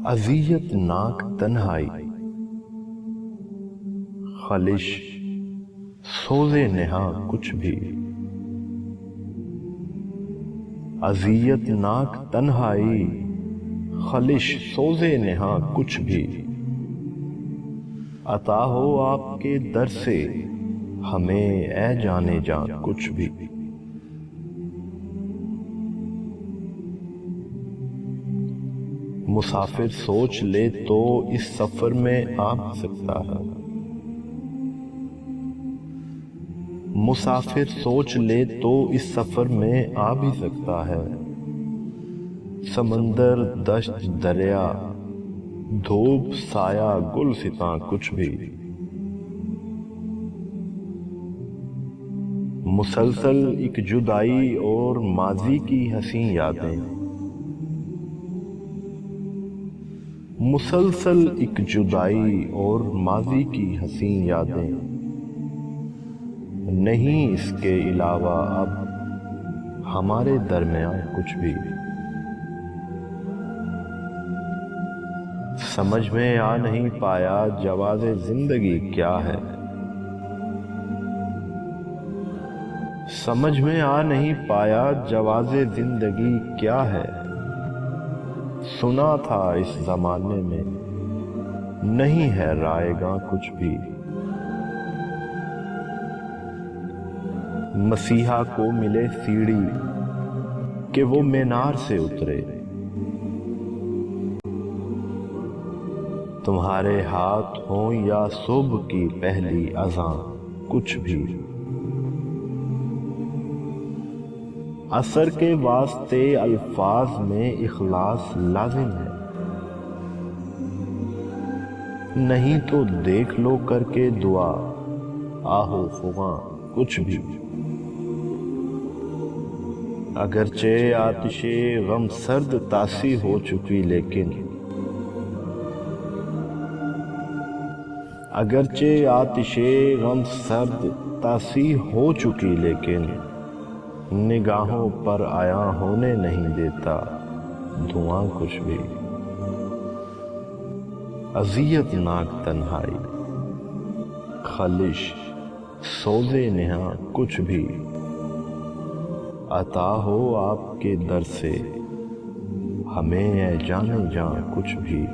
اذیت ناک تنہائی، خلش سوزے نہاں کچھ بھی۔ اذیت ناک تنہائی، خلش سوزے نہاں کچھ بھی۔ عطا ہو آپ کے در سے ہمیں اے جانے جاں کچھ بھی۔ مسافر سوچ لے تو اس سفر میں آ بھی سکتا ہے۔ مسافر سوچ لے تو اس سفر میں آ بھی سکتا ہے۔ سمندر، دشت، دریا، دھوپ، سایہ، گلستاں کچھ بھی۔ مسلسل ایک جدائی اور ماضی کی حسین یادیں، مسلسل ایک جدائی اور ماضی کی حسین یادیں، نہیں اس کے علاوہ اب ہمارے درمیان کچھ بھی۔ سمجھ میں آ نہیں پایا جواز زندگی کیا ہے، سمجھ میں آ نہیں پایا جواز زندگی کیا ہے۔ سنا تھا اس زمانے میں نہیں ہے رائے گاں کچھ بھی۔ مسیحا کو ملے سیڑھی کہ وہ مینار سے اترے، تمہارے ہاتھ ہوں یا صبح کی پہلی اذاں کچھ بھی۔ عصر کے واسطے الفاظ میں اخلاص لازم ہے، نہیں تو دیکھ لو کر کے دعا آہو فغاں کچھ بھی۔ اگرچہ آتش غم سرد تاسی ہو چکی لیکن، اگرچہ آتش غم سرد تاسی ہو چکی لیکن، نگاہوں پر عیاں ہونے نہیں دیتا دھواں کچھ بھی۔ اذیت ناک تنہائی، خلش سوزے نہاں کچھ بھی۔ عطا ہو آپ کے در سے ہمیں اے جانے جاں کچھ بھی۔